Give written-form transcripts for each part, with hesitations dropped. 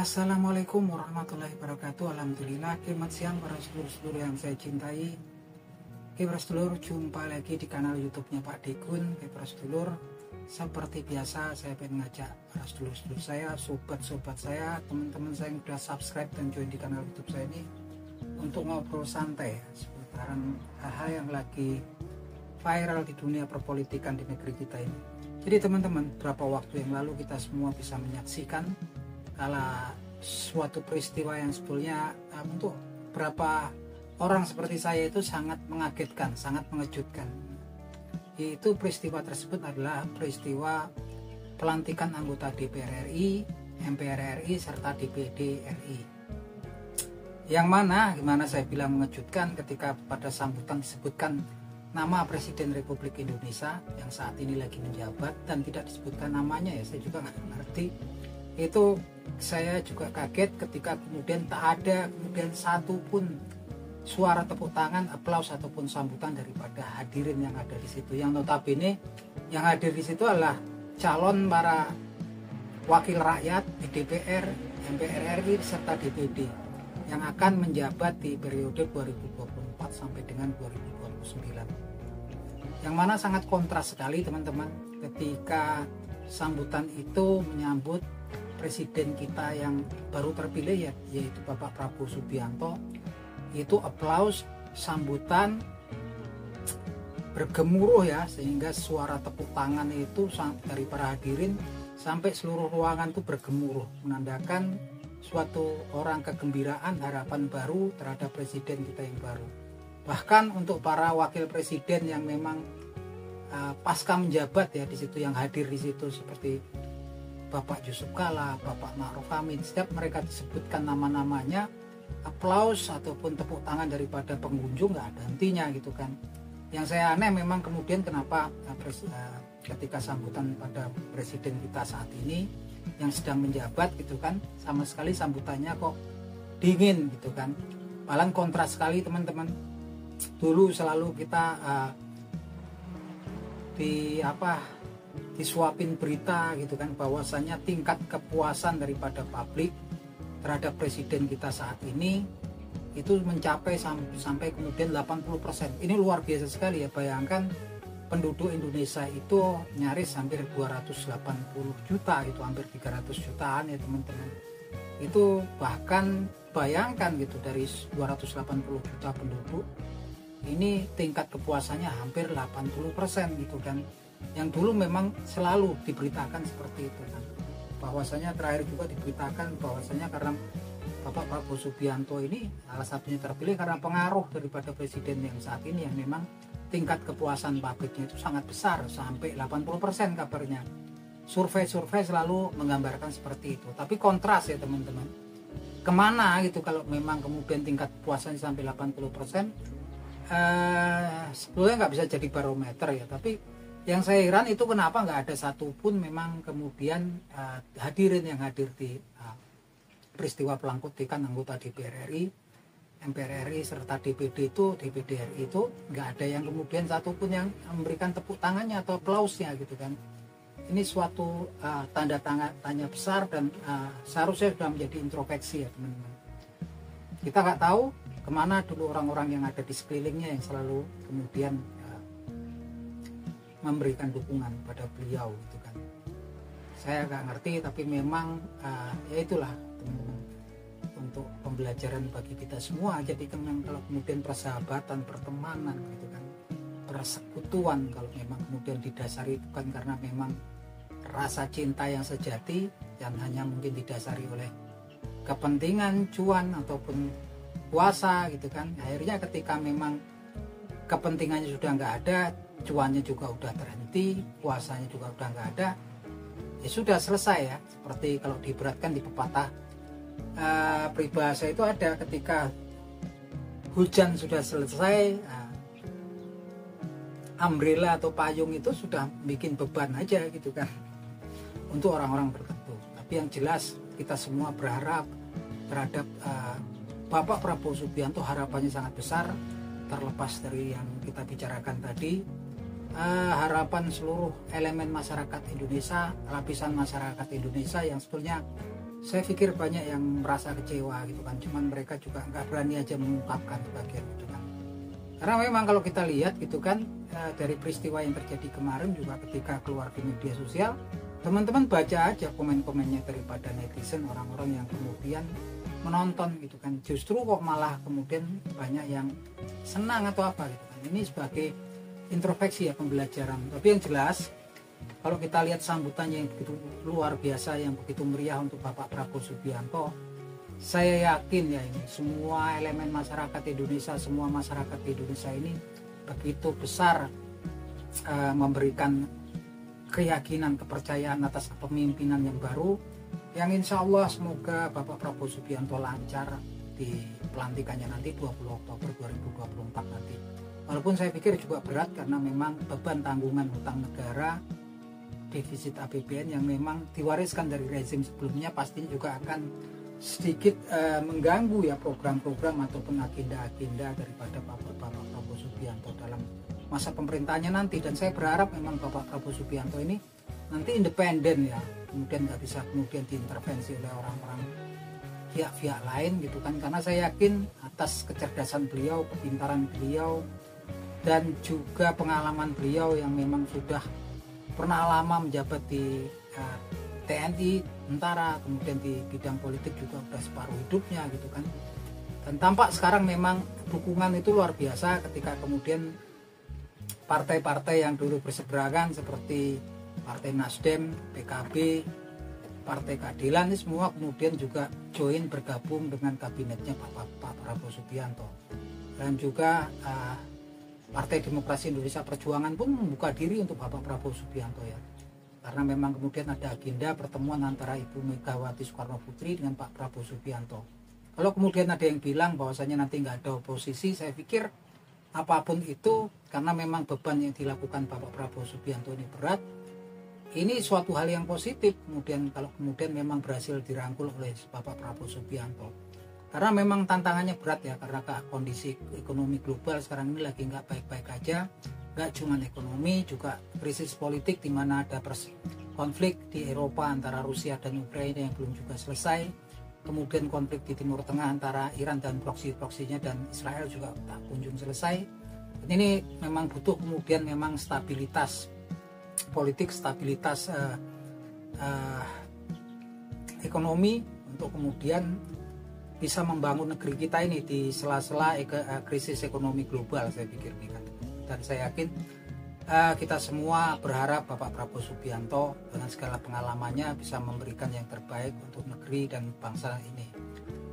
Assalamualaikum warahmatullahi wabarakatuh. Alhamdulillah, selamat siang para sedulur-sedulur yang saya cintai. Para sedulur, jumpa lagi di kanal YouTube-nya Pak Dekun. Para sedulur, seperti biasa saya ingin ngajak para sedulur-sedulur saya, sobat-sobat saya, teman-teman saya yang sudah subscribe dan join di kanal YouTube saya ini untuk ngobrol santai seputaran hal-hal yang lagi viral di dunia perpolitikan di negeri kita ini. Jadi teman-teman, beberapa waktu yang lalu kita semua bisa menyaksikan kala suatu peristiwa yang sebetulnya untuk beberapa orang seperti saya itu sangat mengagetkan, sangat mengejutkan. Yaitu peristiwa tersebut adalah peristiwa pelantikan anggota DPR RI, MPR RI, serta DPD RI. Yang mana, gimana saya bilang mengejutkan ketika pada sambutan disebutkan nama Presiden Republik Indonesia yang saat ini lagi menjabat dan tidak disebutkan namanya, ya saya juga nggak ngerti. Itu saya juga kaget ketika kemudian tak ada kemudian satu pun suara tepuk tangan, aplaus ataupun sambutan daripada hadirin yang ada di situ. Yang notabene yang hadir di situ adalah calon para wakil rakyat di DPR, MPR RI serta DPD yang akan menjabat di periode 2024 sampai dengan 2029. Yang mana sangat kontras sekali teman-teman ketika sambutan itu menyambut presiden kita yang baru terpilih, yaitu Bapak Prabowo Subianto. Itu aplaus, sambutan bergemuruh ya, sehingga suara tepuk tangan itu dari para hadirin sampai seluruh ruangan itu bergemuruh, menandakan suatu orang kegembiraan, harapan baru terhadap presiden kita yang baru. Bahkan untuk para wakil presiden yang memang pasca menjabat ya di situ, yang hadir di situ seperti Bapak Yusuf Kala, Bapak Ma'ruf Amin, setiap mereka disebutkan nama-namanya, aplaus ataupun tepuk tangan daripada pengunjung nggak ada hentinya gitu kan. Yang saya aneh memang kemudian kenapa ketika sambutan pada presiden kita saat ini yang sedang menjabat gitu kan, sama sekali sambutannya kok dingin gitu kan. Malah kontras sekali teman-teman. Dulu selalu kita disuapin berita gitu kan, bahwasanya tingkat kepuasan daripada publik terhadap presiden kita saat ini itu mencapai sampai kemudian 80%. Ini luar biasa sekali ya. Bayangkan penduduk Indonesia itu nyaris hampir 280 juta, itu hampir 300 jutaan ya teman-teman. Itu bahkan bayangkan gitu, dari 280 juta penduduk ini tingkat kepuasannya hampir 80% gitu kan. Yang dulu memang selalu diberitakan seperti itu kan, bahwasanya terakhir juga diberitakan bahwasanya karena Bapak Prabowo Subianto ini salah satunya terpilih karena pengaruh daripada presiden yang saat ini yang memang tingkat kepuasan publiknya itu sangat besar, sampai 80% kabarnya. Survei-survei selalu menggambarkan seperti itu. Tapi kontras ya teman-teman, kemana gitu kalau memang kemudian tingkat kepuasan sampai 80%, sebetulnya nggak bisa jadi barometer ya. Tapi yang saya heran itu kenapa nggak ada satupun memang kemudian hadirin yang hadir di peristiwa pelantikan anggota DPR RI, MPR RI serta DPD RI itu nggak ada yang kemudian satupun yang memberikan tepuk tangannya atau aplausnya gitu kan. Ini suatu tanda tanya besar dan seharusnya sudah menjadi introspeksi ya teman-teman. Kita nggak tahu kemana dulu orang-orang yang ada di sekelilingnya yang selalu kemudian memberikan dukungan pada beliau gitu kan. Saya nggak ngerti, tapi memang ya itulah teman-teman, untuk pembelajaran bagi kita semua. Jadi kan kalau kemudian persahabatan, pertemanan gitu kan, persekutuan kalau memang kemudian didasari bukan karena memang rasa cinta yang sejati, dan hanya mungkin didasari oleh kepentingan cuan ataupun kuasa gitu kan, akhirnya ketika memang kepentingannya sudah nggak ada, cuannya juga udah terhenti, kuasanya juga udah nggak ada, ya sudah selesai ya. Seperti kalau diberatkan di pepatah peribahasa itu ada, ketika hujan sudah selesai, umbrella atau payung itu sudah bikin beban aja gitu kan untuk orang-orang tertentu. Tapi yang jelas kita semua berharap terhadap Bapak Prabowo Subianto, harapannya sangat besar, terlepas dari yang kita bicarakan tadi. Harapan seluruh elemen masyarakat Indonesia, lapisan masyarakat Indonesia yang sebetulnya saya pikir banyak yang merasa kecewa gitu kan, cuman mereka juga nggak berani aja mengungkapkan sebagian gitu kan. Karena memang kalau kita lihat gitu kan, dari peristiwa yang terjadi kemarin juga ketika keluar di media sosial, teman-teman baca aja komen-komennya daripada netizen, orang-orang yang kemudian menonton gitu kan, justru kok malah kemudian banyak yang senang atau apa gitu kan. Ini sebagai introspeksi ya, pembelajaran. Tapi yang jelas kalau kita lihat sambutannya yang begitu luar biasa, yang begitu meriah untuk Bapak Prabowo Subianto, saya yakin ya ini semua elemen masyarakat Indonesia, semua masyarakat Indonesia ini begitu besar memberikan keyakinan, kepercayaan atas kepemimpinan yang baru, yang insya Allah semoga Bapak Prabowo Subianto lancar di pelantikannya nanti 20 Oktober 2024 nanti. Walaupun saya pikir juga berat karena memang beban tanggungan hutang negara, defisit APBN yang memang diwariskan dari rezim sebelumnya pastinya juga akan sedikit mengganggu ya program-program ataupun agenda-agenda daripada Bapak Prabowo Subianto dalam masa pemerintahannya nanti. Dan saya berharap memang Bapak Prabowo Subianto ini nanti independen ya, kemudian nggak bisa kemudian diintervensi oleh orang-orang pihak-pihak lain gitu kan, karena saya yakin atas kecerdasan beliau, kepintaran beliau, dan juga pengalaman beliau yang memang sudah pernah lama menjabat di TNI, tentara, kemudian di bidang politik juga sudah separuh hidupnya gitu kan. Dan tampak sekarang memang dukungan itu luar biasa ketika kemudian partai-partai yang dulu berseberangan seperti Partai Nasdem, PKB, Partai Keadilan, ini semua kemudian juga join bergabung dengan kabinetnya Pak Prabowo Subianto. Dan juga Partai Demokrasi Indonesia Perjuangan pun membuka diri untuk Bapak Prabowo Subianto ya. Karena memang kemudian ada agenda pertemuan antara Ibu Megawati Soekarno Putri dengan Pak Prabowo Subianto. Kalau kemudian ada yang bilang bahwasanya nanti nggak ada oposisi, saya pikir apapun itu, karena memang beban yang dilakukan Bapak Prabowo Subianto ini berat, ini suatu hal yang positif kemudian kalau kemudian memang berhasil dirangkul oleh Bapak Prabowo Subianto. Karena memang tantangannya berat ya, karena kondisi ekonomi global sekarang ini lagi nggak baik-baik aja. Nggak cuma ekonomi, juga krisis politik di mana ada konflik di Eropa antara Rusia dan Ukraina yang belum juga selesai. Kemudian konflik di Timur Tengah antara Iran dan proksi-proksinya dan Israel juga tak kunjung selesai. Ini memang butuh kemudian memang stabilitas politik, stabilitas ekonomi untuk kemudian bisa membangun negeri kita ini di sela-sela krisis ekonomi global, saya pikir nih kan. Dan saya yakin kita semua berharap Bapak Prabowo Subianto dengan segala pengalamannya bisa memberikan yang terbaik untuk negeri dan bangsa ini.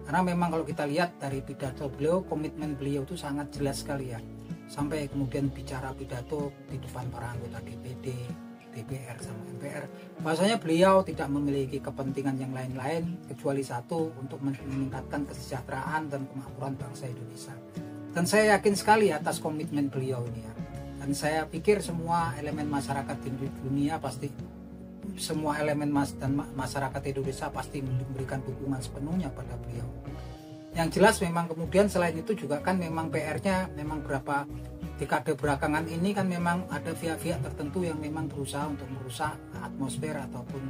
Karena memang kalau kita lihat dari pidato beliau, komitmen beliau itu sangat jelas sekali ya. Sampai kemudian bicara pidato di depan para anggota DPD, DPR sama MPR, bahwasanya beliau tidak memiliki kepentingan yang lain-lain kecuali satu, untuk meningkatkan kesejahteraan dan kemakmuran bangsa Indonesia. Dan saya yakin sekali atas komitmen beliau ini ya. Dan saya pikir semua elemen masyarakat di dunia pasti, semua elemen masyarakat Indonesia pasti memberikan dukungan sepenuhnya pada beliau. Yang jelas memang kemudian selain itu juga kan memang PR-nya memang berapa dekade belakangan ini kan memang ada pihak-pihak tertentu yang memang berusaha untuk merusak atmosfer ataupun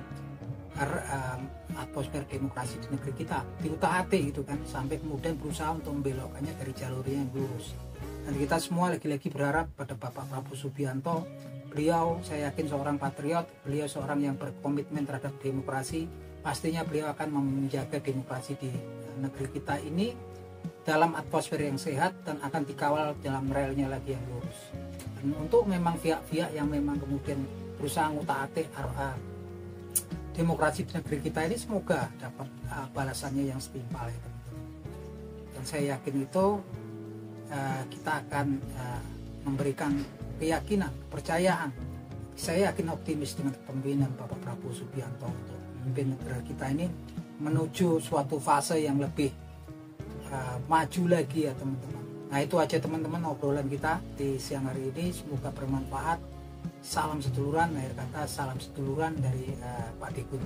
atmosfer demokrasi di negeri kita, diutak-atik gitu kan, sampai kemudian berusaha untuk membelokkannya dari jalurnya yang lurus. Dan kita semua lagi-lagi berharap pada Bapak Prabowo Subianto, beliau saya yakin seorang patriot, beliau seorang yang berkomitmen terhadap demokrasi, pastinya beliau akan menjaga demokrasi di negeri kita ini dalam atmosfer yang sehat dan akan dikawal dalam relnya lagi yang lurus. Dan untuk memang pihak-pihak yang memang kemudian berusaha ngutak-atik demokrasi di negeri kita ini, semoga dapat balasannya yang setimpal ya teman-teman. Dan saya yakin itu kita akan memberikan keyakinan, kepercayaan. Saya yakin optimis dengan kepemimpinan Bapak Prabowo Subianto untuk memimpin negara kita ini menuju suatu fase yang lebih maju lagi ya teman-teman. Nah itu aja teman-teman obrolan kita di siang hari ini, semoga bermanfaat. Salam seduluran, akhir kata salam seduluran dari Pak Dikun.